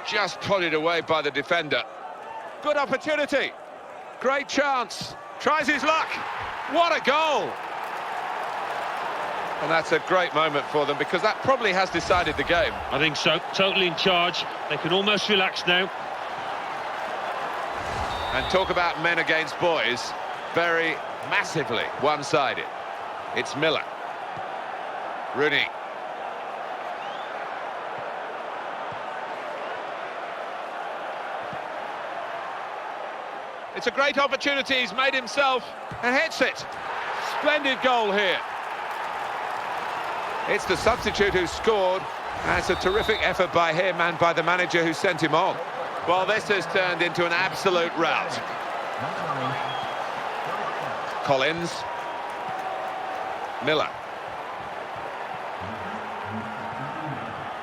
Just prodded away by the defender. Good opportunity. Great chance. Tries his luck. What a goal! And that's a great moment for them, because that probably has decided the game. I think so. Totally in charge. They can almost relax now. And talk about men against boys. Very massively one-sided. It's Miller. Rooney. It's a great opportunity. He's made himself and hits it. Splendid goal here. It's the substitute who scored, and it's a terrific effort by him and by the manager who sent him on. Well, this has turned into an absolute rout. Collins. Miller.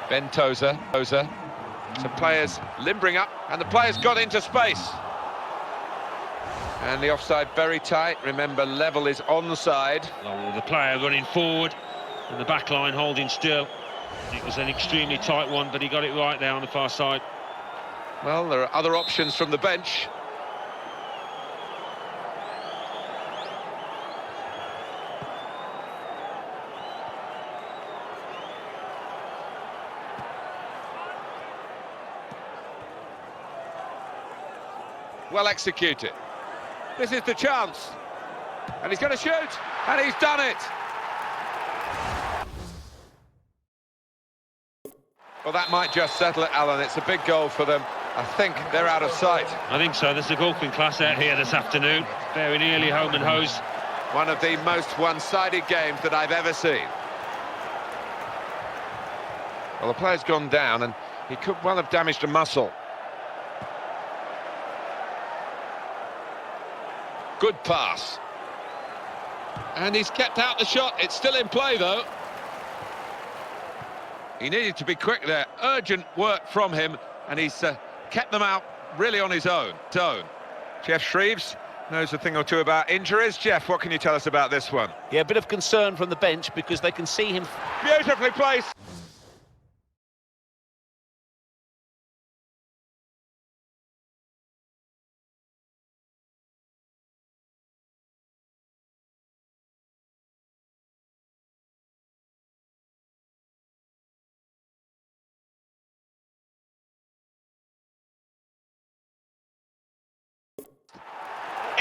Ben Tozer. Some players limbering up, and the players got into space. And the offside very tight. Remember, level is on the side. Oh, the player running forward and the back line holding still. It was an extremely tight one, but he got it right there on the far side. Well, there are other options from the bench. Well executed. This is the chance. And he's going to shoot. And he's done it. Well, that might just settle it, Alan. It's a big goal for them. I think they're out of sight. I think so. There's a golfing class out here this afternoon. Very nearly home and hose. One of the most one-sided games that I've ever seen. Well, the player's gone down, and he could well have damaged a muscle. Good pass. And he's kept out the shot. It's still in play, though. He needed to be quick there. Urgent work from him, and he's kept them out really on his own. Jeff Shreves knows a thing or two about injuries. Jeff, what can you tell us about this one? Yeah, a bit of concern from the bench because they can see him. Beautifully placed.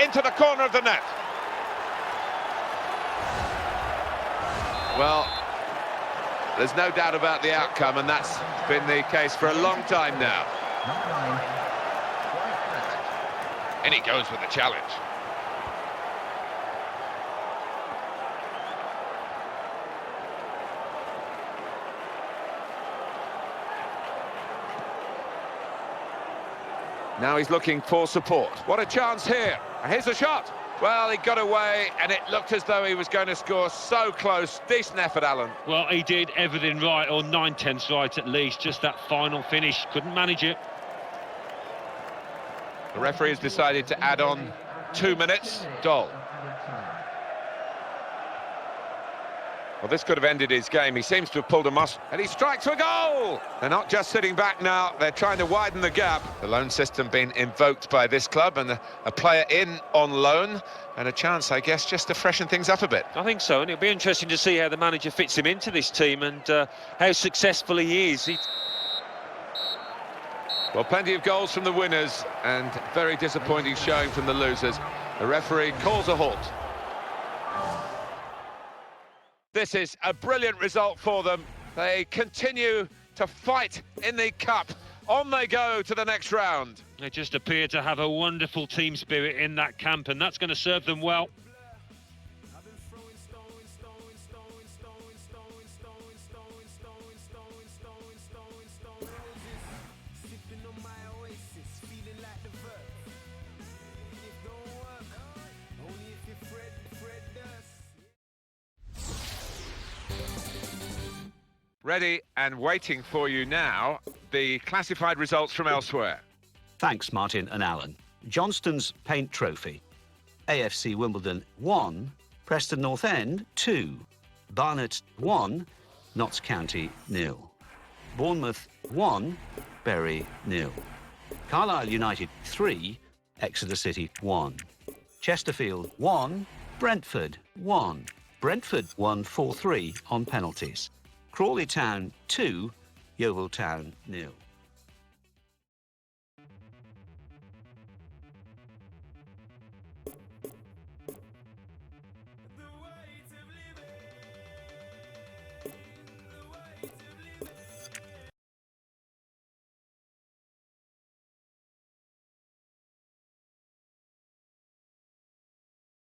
Into the corner of the net. Well, there's no doubt about the outcome, and that's been the case for a long time now. And he goes with the challenge. Now he's looking for support. What a chance here. And here's a shot. Well, he got away, and it looked as though he was going to score. So close. Decent effort, Alan. Well, he did everything right, or 9/10 right at least. Just that final finish. Couldn't manage it. The referee has decided to add on 2 minutes. Dole. Well, this could have ended his game. He seems to have pulled a muscle, and he strikes for goal! They're not just sitting back now, they're trying to widen the gap. The loan system being invoked by this club, and a player in on loan, and a chance, I guess, just to freshen things up a bit. I think so, and it'll be interesting to see how the manager fits him into this team and how successful he is. Well, plenty of goals from the winners, and very disappointing showing from the losers. The referee calls a halt. This is a brilliant result for them. They continue to fight in the cup. On they go to the next round. They just appear to have a wonderful team spirit in that camp, and that's going to serve them well. Ready and waiting for you now, the classified results from elsewhere. Thanks, Martin and Alan. Johnston's Paint Trophy. AFC Wimbledon 1, Preston North End 2, Barnet 1, Notts County 0, Bournemouth 1, Bury 0, Carlisle United 3, Exeter City 1, Chesterfield 1, Brentford 1. Brentford won 4-3 on penalties. Crawley Town 2, Yeovil Town 0.